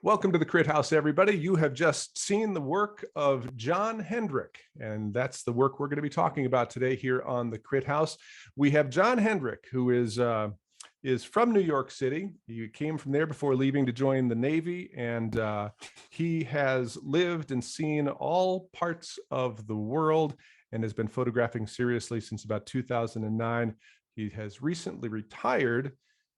Welcome to the Crit House, everybody. You have just seen the work of John Hendrick, and that's the work we're going to be talking about today here on the Crit House. We have John Hendrick, who is from New York City. He came from there before leaving to join the Navy, and he has lived and seen all parts of the world and has been photographing seriously since about 2009. He has recently retired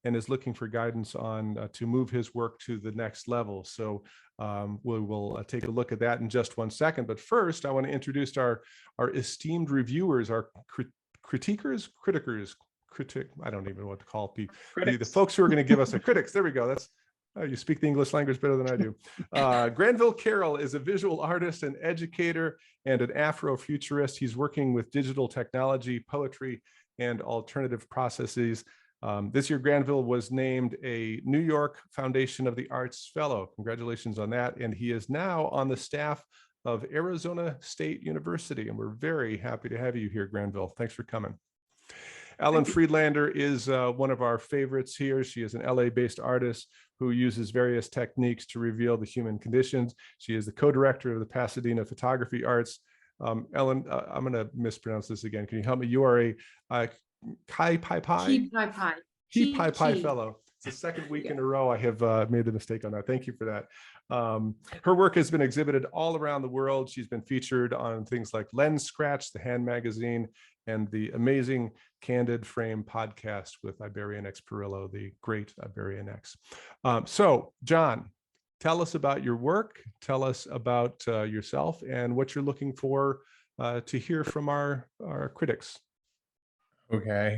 and is looking for guidance on to move his work to the next level. So we will take a look at that in just one second. But first, I want to introduce our esteemed reviewers, our criticers, I don't even know what to call people. The folks who are going to give us a critics. There we go. That's you speak the English language better than I do. Granville Carroll is a visual artist, an educator, and an Afrofuturist. He's working with digital technology, poetry, and alternative processes. This year, Granville was named a New York Foundation of the Arts Fellow. Congratulations on that. And he is now on the staff of Arizona State University. And we're very happy to have you here, Granville. Thanks for coming. Ellen Friedlander is one of our favorites here. She is an LA-based artist who uses various techniques to reveal the human conditions. She is the co-director of the Pasadena Photography Arts. Ellen, I'm going to mispronounce this again. Can you help me? You are a Chi Pi Pi? Chi Pi Pi Fellow. It's the second week in a row I have made the mistake on that. Thank you for that. Her work has been exhibited all around the world. She's been featured on things like Lens Scratch, the Hand Magazine, and the amazing Candid Frame podcast with Iberian X Perillo, the great Iberian X. So, John, tell us about your work. Tell us about yourself and what you're looking for to hear from our critics. Okay.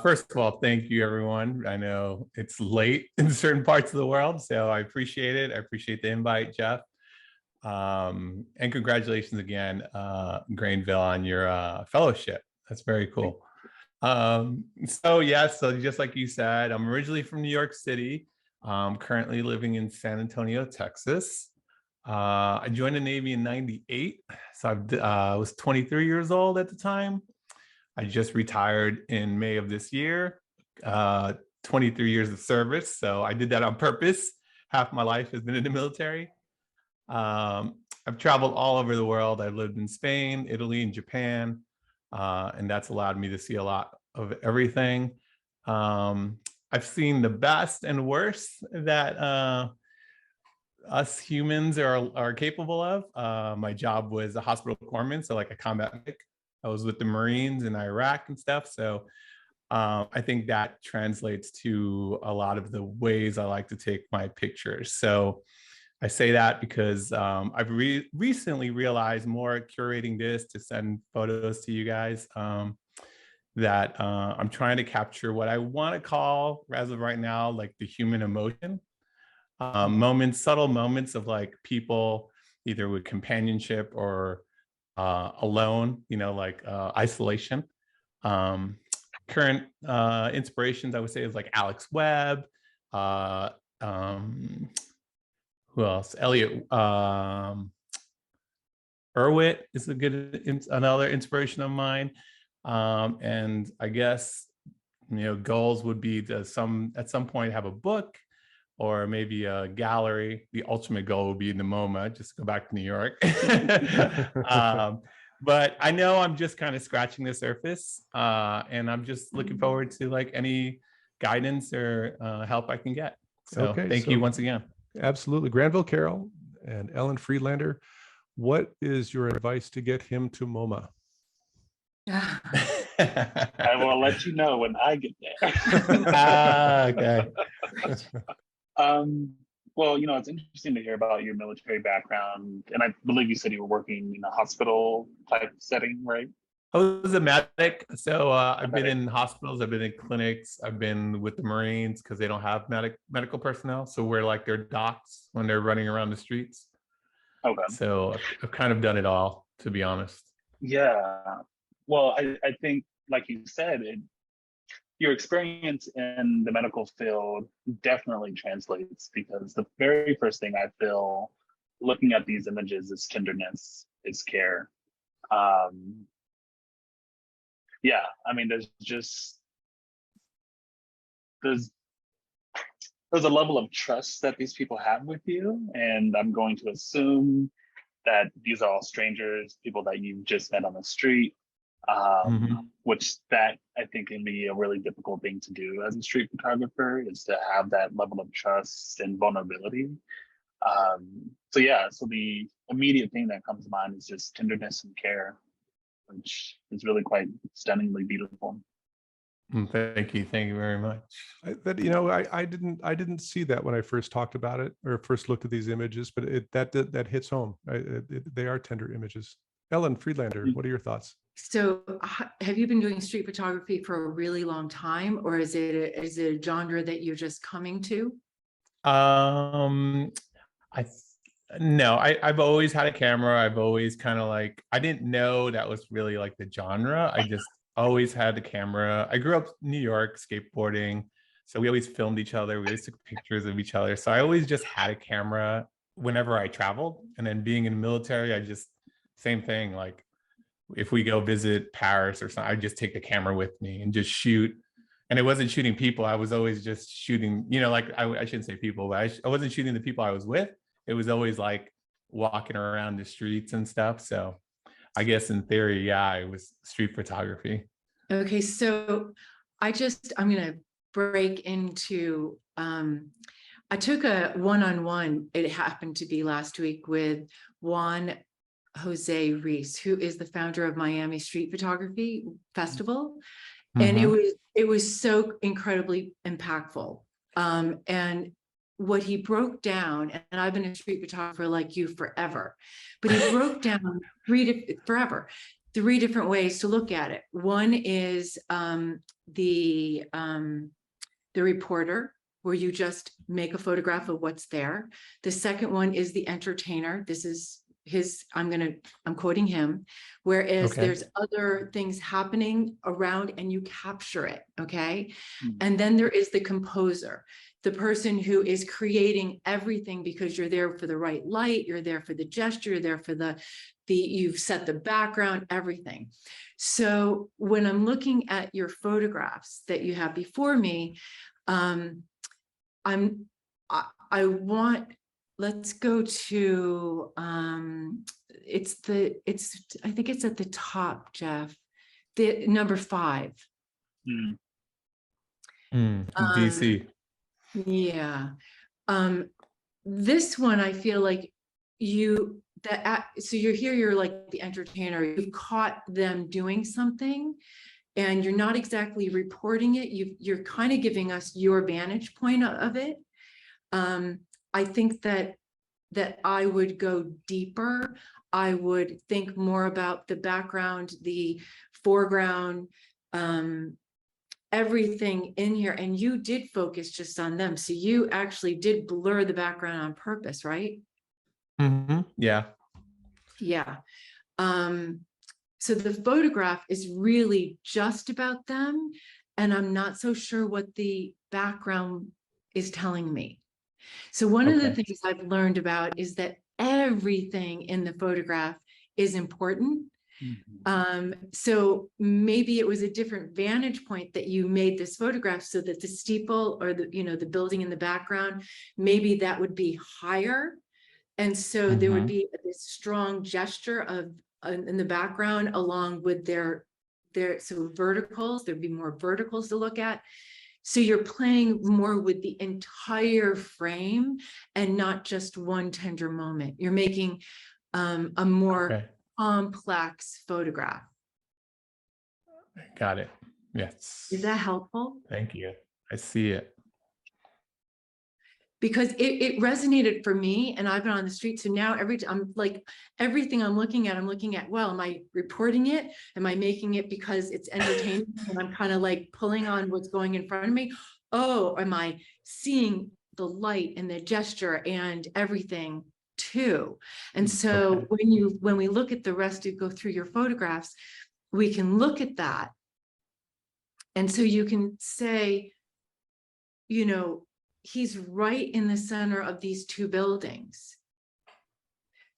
First of all, thank you, everyone. I know it's late in certain parts of the world, so I appreciate it. I appreciate the invite, Jeff. And congratulations again, Granville, on your fellowship. That's very cool. So just like you said, I'm originally from New York City. I'm currently living in San Antonio, Texas. I joined the Navy in '98, so I was 23 years old at the time. I just retired in May of this year, 23 years of service. So I did that on purpose. Half my life has been in the military. I've traveled all over the world. I've lived in Spain, Italy, and Japan. And that's allowed me to see a lot of everything. I've seen the best and worst that us humans are capable of. My job was a hospital corpsman, so like a combat medic. I was with the Marines in Iraq and stuff. So I think that translates to a lot of the ways I like to take my pictures. So I say that because I've recently realized more curating this to send photos to you guys that I'm trying to capture what I want to call, as of right now, like the human emotion. Subtle moments of like people either with companionship or alone, like isolation. Current inspirations, I would say, is like Alex Webb. Who else? Elliot Erwitt is another inspiration of mine. And I guess goals would be to at some point have a book or maybe a gallery. The ultimate goal would be in the MoMA, just go back to New York. But I know I'm just kind of scratching the surface, and I'm just looking forward to like any guidance or help I can get. So thank you once again. Absolutely. Granville Carroll and Ellen Friedlander, what is your advice to get him to MoMA? I will let you know when I get there. Okay. Well, it's interesting to hear about your military background, and I believe you said you were working in a hospital type setting, right? I was a medic, so I've been in hospitals, I've been in clinics, I've been with the Marines because they don't have medical personnel, so we're like their docs when they're running around the streets. Okay. So I've kind of done it all, to be honest. Yeah. Well, I think, like you said, your experience in the medical field definitely translates, because the very first thing I feel looking at these images is tenderness, is care. Yeah, I mean, there's there's a level of trust that these people have with you, and I'm going to assume that these are all strangers, people that you've just met on the street, which that I think can be a really difficult thing to do as a street photographer, is to have that level of trust and vulnerability. So yeah, so the immediate thing that comes to mind is just tenderness and care, which is really quite stunningly beautiful. Thank you very much. I didn't see that when I first talked about it or first looked at these images, but that hits home. They are tender images. Ellen Friedlander, what are your thoughts? So have you been doing street photography for a really long time, or is it a genre that you're just coming to? I've always had a camera. I've always kind of like, I didn't know that was really like the genre. I just always had a camera. I grew up in New York skateboarding, so we always filmed each other. We always took pictures of each other. So I always just had a camera whenever I traveled. And then being in the military, I just, same thing. Like if we go visit Paris or something, I just take the camera with me and just shoot. And it wasn't shooting people. I was always just shooting, like I shouldn't say people, but I wasn't shooting the people I was with. It was always like walking around the streets and stuff. So I guess in theory, yeah, it was street photography. Okay, so I'm going to break into, I took a one-on-one, it happened to be last week, with Juan Jose Reese, who is the founder of Miami Street Photography Festival. And it was so incredibly impactful. And what he broke down, and I've been a street photographer like you forever, but he broke down three different ways to look at it. One is the reporter, where you just make a photograph of what's there. The second one is the entertainer. This is his, I'm quoting him, whereas there's other things happening around and you capture it, okay? And then there is the composer, the person who is creating everything, because you're there for the right light, you're there for the gesture, you're there for you've set the background, everything. So when I'm looking at your photographs that you have before me, let's go to, I think it's at the top, Jeff, the number 5. DC. Yeah. This one, I feel like so you're here, you're like the entertainer, you've caught them doing something and you're not exactly reporting it. You're kind of giving us your vantage point of it. I think that I would go deeper. I would think more about the background, the foreground, everything in here. And you did focus just on them. So you actually did blur the background on purpose, right? Yeah. Yeah. So the photograph is really just about them. And I'm not so sure what the background is telling me. So one of the things I've learned about is that everything in the photograph is important. So maybe it was a different vantage point that you made this photograph, so that the steeple or the building in the background, maybe that would be higher. And so there would be this strong gesture of in the background, along with their verticals. There'd be more verticals to look at. So you're playing more with the entire frame and not just one tender moment. You're making a more complex photograph. Got it. Yes. Is that helpful? Thank you. I see it. Because it resonated for me, and I've been on the street. So now I'm like, everything I'm looking at, well, am I reporting it? Am I making it because it's entertaining and I'm kind of like pulling on what's going in front of me? Oh, am I seeing the light and the gesture and everything too? And so when we look at the rest, to go through your photographs, we can look at that. And so you can say, he's right in the center of these two buildings.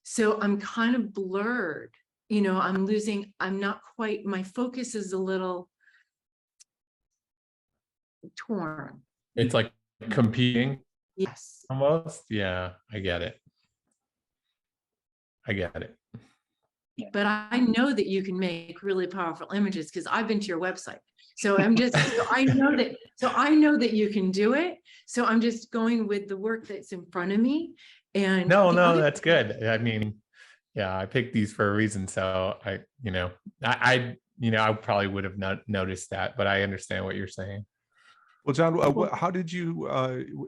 So I'm kind of blurred, I'm not quite, my focus is a little torn. It's like competing Yes. almost. Yeah, I get it. I get it. But I know that you can make really powerful images because I've been to your website. So I'm just, so I know that you can do it. So I'm just going with the work that's in front of me. And No, the other that's good. I mean, yeah, I picked these for a reason. So I probably would have not noticed that, but I understand what you're saying. Well, John, how did you,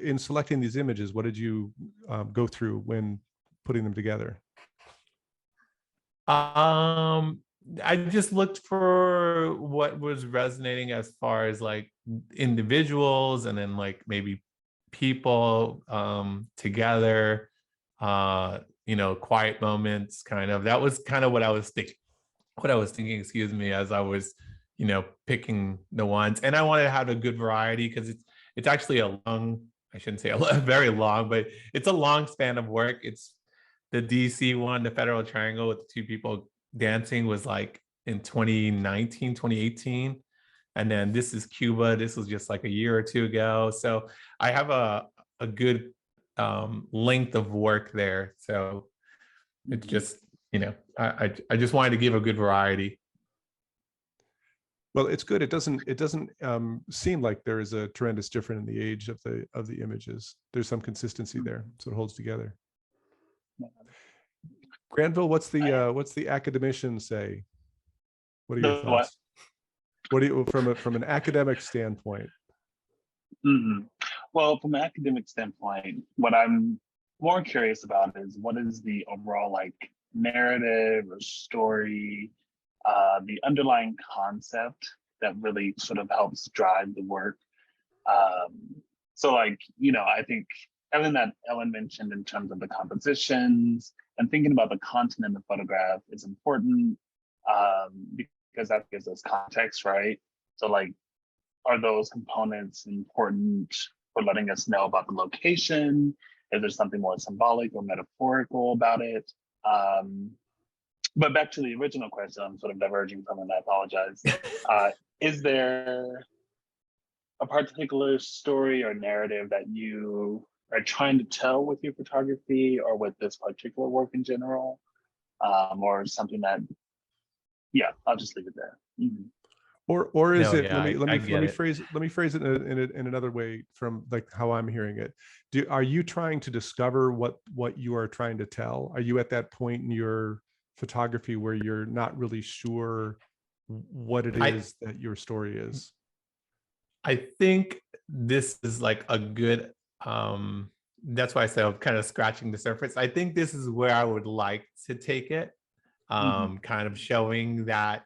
in selecting these images, what did you go through when putting them together? I just looked for what was resonating as far as like individuals and then like maybe people together, quiet moments kind of. That was kind of what I was thinking, excuse me, as I was, picking the ones. And I wanted to have a good variety because it's actually I shouldn't say very long, but it's a long span of work. It's the DC one, the Federal Triangle with the two people dancing was like in 2019, 2018. And then this is Cuba. This was just like a year or two ago. So I have a good length of work there. So it's just, I just wanted to give a good variety. Well, it's good. It doesn't seem like there is a tremendous difference in the age of the images. There's some consistency there, so it holds together. Granville, what's the academician say? What are your thoughts? What do you from an academic standpoint? Mm-hmm. Well, from an academic standpoint, what I'm more curious about is what is the overall like narrative or story, the underlying concept that really sort of helps drive the work. So like, I think everything that Ellen mentioned in terms of the compositions and thinking about the content in the photograph is important because that gives us context, right? So like, are those components important for letting us know about the location? Is there something more symbolic or metaphorical about it? But back to the original question, I'm sort of diverging from it, I apologize. Is there a particular story or narrative that you are trying to tell with your photography or with this particular work in general? Or something that, I'll just leave it there. Mm-hmm. Or is it? Yeah, let me phrase it in another way from like how I'm hearing it. Are you trying to discover what you are trying to tell? Are you at that point in your photography where you're not really sure what it is that your story is? I think this is like a good. That's why I said I'm kind of scratching the surface. I think this is where I would like to take it. Kind of showing that.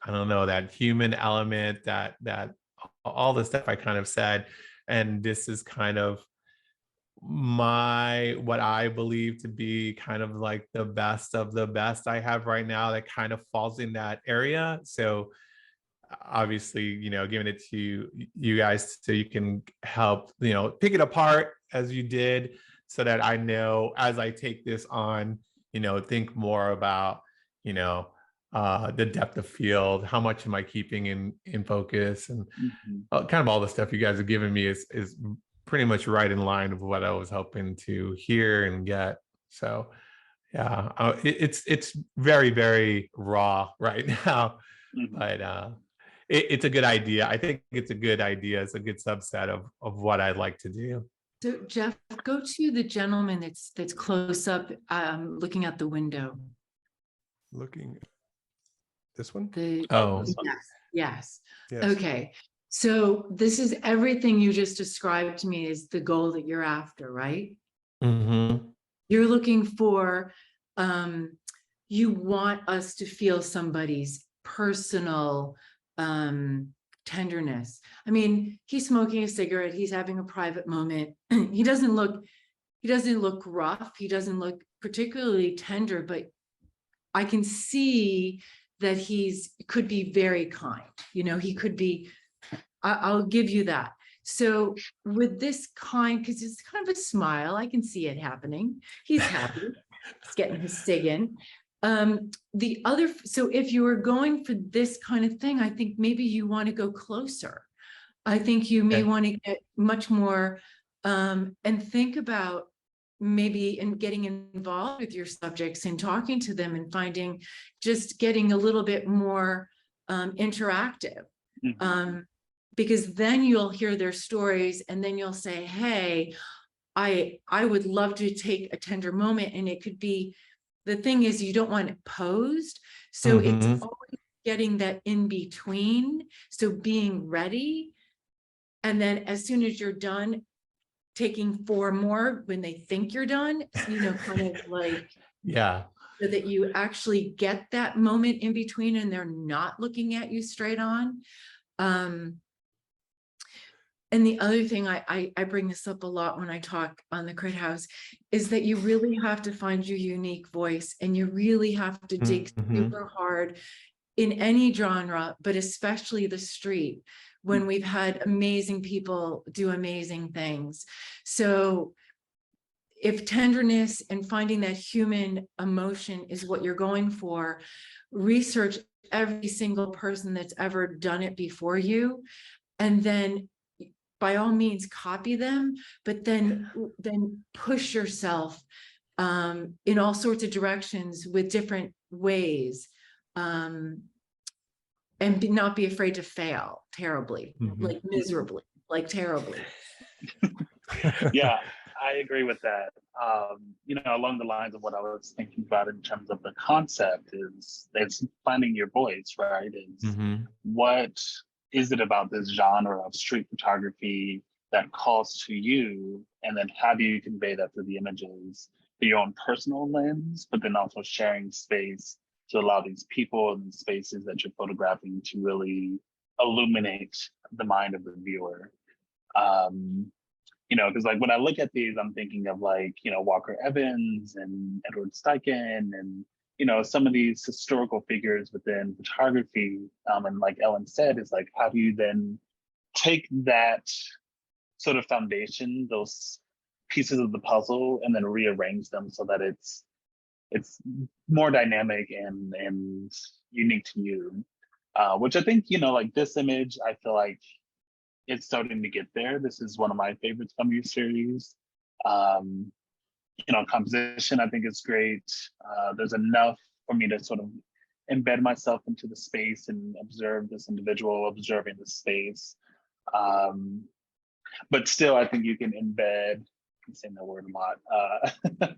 I don't know, that human element, that all the stuff I kind of said. And this is kind of what I believe to be kind of like the best of the best I have right now that kind of falls in that area. So obviously, giving it to you guys so you can help, pick it apart as you did, so that I know as I take this on, think more about, the depth of field, how much am I keeping in focus, and kind of all the stuff you guys have given me is pretty much right in line with what I was hoping to hear and get. So yeah, it's very, very raw right now, but it's a good idea. I think it's a good idea. It's a good subset of what I'd like to do. So Jeff, go to the gentleman that's close up, looking out the window. Looking. This one? Yes. Okay. So this is everything you just described to me is the goal that you're after, right? Mm-hmm. You're looking for, you want us to feel somebody's personal tenderness. I mean, he's smoking a cigarette. He's having a private moment. He doesn't look rough. He doesn't look particularly tender, but I can see that could be very kind. He could be, I'll give you that. So with this kind, because it's kind of a smile, I can see it happening. He's happy. He's getting his cig in. So if you were going for this kind of thing, I think maybe you want to go closer. I think you may Okay. want to get much more and think about maybe in getting involved with your subjects and talking to them and finding, just getting a little bit more interactive. Because then you'll hear their stories and then you'll say, hey, I would love to take a tender moment. And it could be, the thing is, you don't want it posed. So it's always getting that in between. So being ready. And then as soon as you're done, taking 4 more when they think you're done, you know, kind of like, Yeah. so that you actually get that moment in between and they're not looking at you straight on. And the other thing, I bring this up a lot when I talk on the Crit House, is that you really have to find your unique voice, and you really have to dig super hard in any genre, but especially the street, when we've had amazing people do amazing things. So if tenderness and finding that human emotion is what you're going for, research every single person that's ever done it before you, and then by all means copy them, but then push yourself in all sorts of directions with different ways, and not be afraid to fail terribly, like miserably, like terribly. Yeah, I agree with that. You know, along the lines of what I was thinking about in terms of the concept is it's finding your voice, right? Is what is it about this genre of street photography that calls to you? And then how do you convey that through the images, through your own personal lens, but then also sharing space to allow these people and spaces that you're photographing to really illuminate the mind of the viewer. You know, because like when I look at these, I'm thinking of like, you know, Walker Evans and Edward Steichen and, you know, some of these historical figures within photography. And like Ellen said, is like, how do you then take that sort of foundation, those pieces of the puzzle, and then rearrange them so that it's more dynamic and unique to you. Which I think, you know, like this image, I feel like it's starting to get there. This is one of my favorites from your series. You know, composition, I think is great. There's enough for me to sort of embed myself into the space and observe this individual observing the space. But still, I think you can embed, I'm saying that word a lot,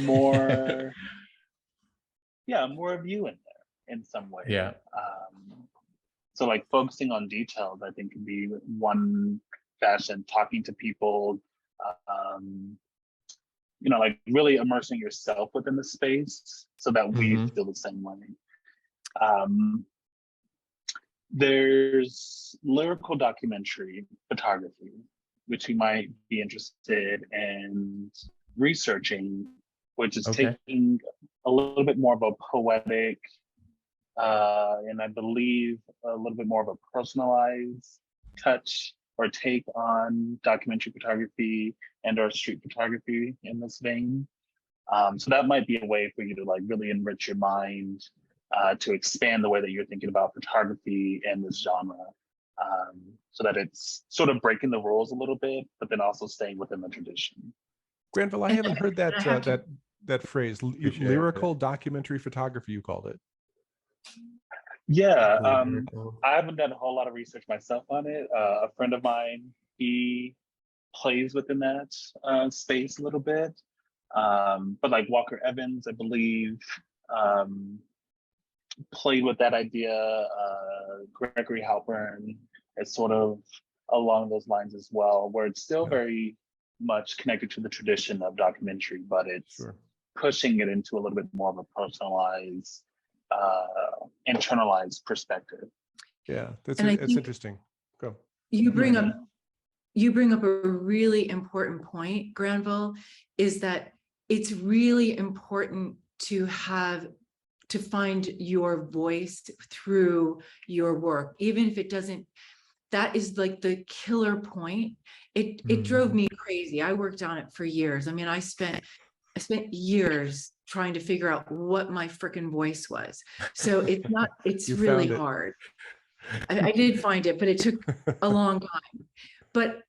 more, yeah, more of you in there in some way. Yeah. So like focusing on details, I think can be one fashion, talking to people, you know, like really immersing yourself within the space so that we feel the same way. There's lyrical documentary photography, which you might be interested in researching, which is taking a little bit more of a poetic, and I believe a little bit more of a personalized touch or take on documentary photography and or street photography in this vein. So that might be a way for you to like really enrich your mind, to expand the way that you're thinking about photography and this genre, so that it's sort of breaking the rules a little bit, but then also staying within the tradition. Granville, I haven't heard that phrase, lyrical documentary photography, you called it. Yeah, I haven't done a whole lot of research myself on it. A friend of mine, he plays within that space a little bit. But like Walker Evans, I believe, played with that idea. Gregory Halpern is sort of along those lines as well, where it's still very much connected to the tradition of documentary, but it's pushing it into a little bit more of a personalized, internalized perspective. Yeah, that's interesting. Go. You bring up a really important point, Granville, is that it's really important to find your voice through your work, even if it doesn't. That is like the killer point. It drove me crazy. I worked on it for years. I mean, I spent years trying to figure out what my freaking voice was. So it's really hard. I did find it, but it took a long time. But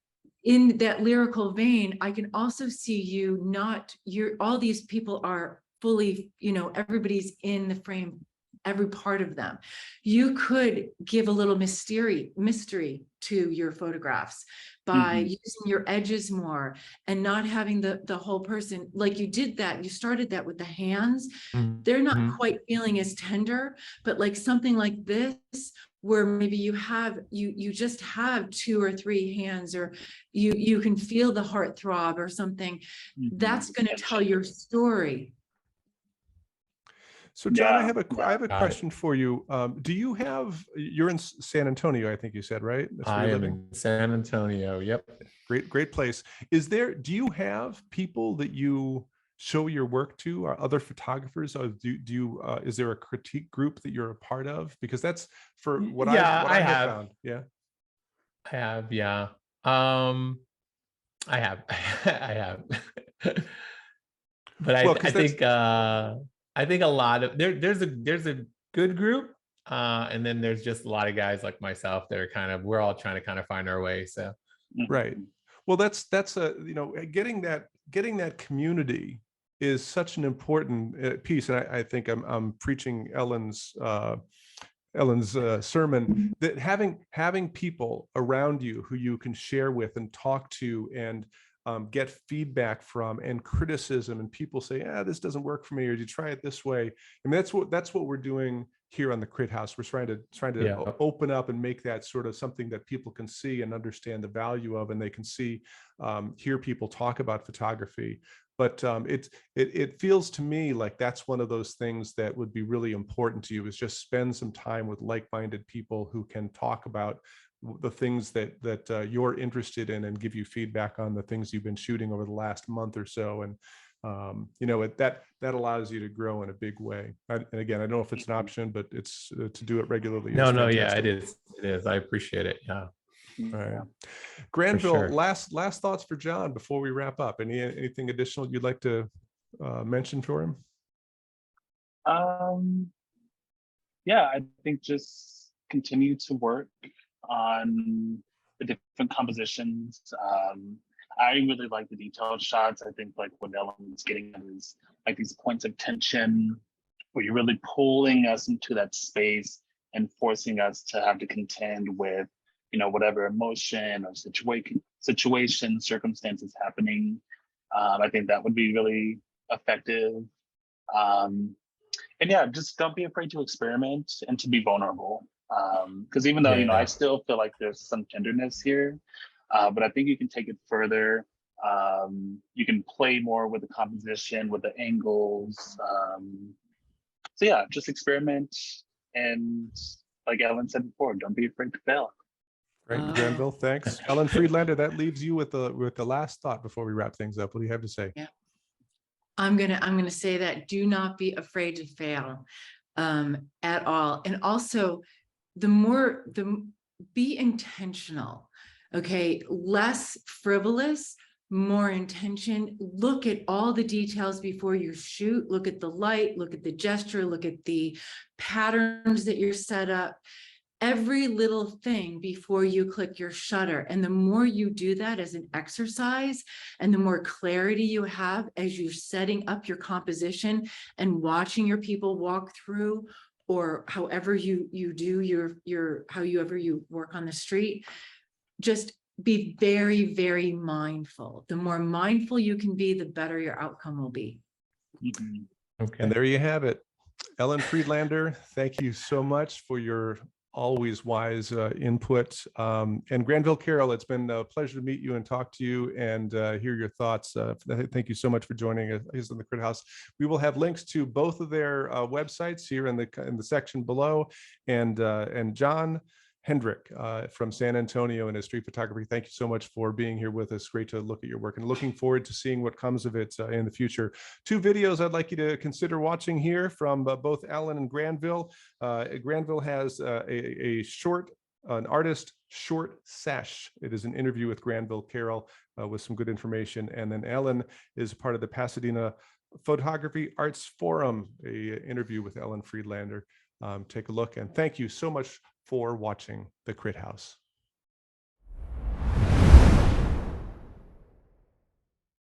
in that lyrical vein, I can also see you all these people are fully, everybody's in the frame, every part of them. You could give a little mystery to your photographs by using your edges more and not having the whole person, like you did that. You started that with the hands. They're not quite feeling as tender, but like something like this, where maybe you just have 2 or 3 hands, or you can feel the heart throb or something. That's going to tell your story. So John, I have a question for you. You're in San Antonio, I think you said, right? That's where I you're am living? in San Antonio. Yep. Great place. Do you have people that you show your work to, or other photographers? Or is there a critique group that you're a part of? Because that's for what I have found. Yeah. I have, yeah. I have. I have. But I think a lot of there's a good group, and then there's just a lot of guys like myself that are we're all trying to kind of find our way. So right. Well, that's getting that community is such an important piece, and I think I'm preaching Ellen's sermon, that having people around you who you can share with and talk to and get feedback from, and criticism, and people say, this doesn't work for me, or you try it this way. I mean, that's what we're doing here on the Crit House. We're trying to open up and make that sort of something that people can see and understand the value of, and they can hear people talk about photography. But it feels to me like that's one of those things that would be really important to you, is just spend some time with like-minded people who can talk about the things that you're interested in, and give you feedback on the things you've been shooting over the last month or so. And that allows you to grow in a big way. And again, I don't know if it's an option, but it's to do it regularly. No, yeah, it is. I appreciate it. Yeah. All right. Granville, sure. last thoughts for John before we wrap up. Anything additional you'd like to mention for him? Yeah, I think just continue to work on the different compositions. I really like the detailed shots. I think like what Ellen's getting at is like these points of tension where you're really pulling us into that space and forcing us to have to contend with, whatever emotion or situation, circumstances happening. I think that would be really effective. And yeah, just don't be afraid to experiment and to be vulnerable. Because even though, I still feel like there's some tenderness here, but I think you can take it further. You can play more with the composition, with the angles. So yeah, just experiment. And like Ellen said before, don't be afraid to fail. Right, Granville, thanks. Ellen Friedlander, that leaves you with the last thought before we wrap things up. What do you have to say? Yeah, I'm gonna say that do not be afraid to fail at all. And also, be intentional. Okay, less frivolous, more intention. Look at all the details before you shoot. Look at the light, look at the gesture, look at the patterns that you're set up. Every little thing before you click your shutter. And the more you do that as an exercise, and the more clarity you have as you're setting up your composition and watching your people walk through, or however you do however you work on the street, just be very, very mindful. The more mindful you can be, the better your outcome will be. Okay. And there you have it. Ellen Friedlander, thank you so much for your always wise input. And Granville Carroll, it's been a pleasure to meet you and talk to you and hear your thoughts. Thank you so much for joining us in the Crit House. We will have links to both of their websites here in the section below. And John Hendrick from San Antonio and his street photography, thank you so much for being here with us. Great to look at your work, and looking forward to seeing what comes of it in the future. 2 videos I'd like you to consider watching here from both Ellen and Granville. Granville has an artist short sesh. It is an interview with Granville Carroll with some good information. And then Ellen is part of the Pasadena Photography Arts Forum, an interview with Ellen Friedlander. Take a look, and thank you so much for watching the Crit House.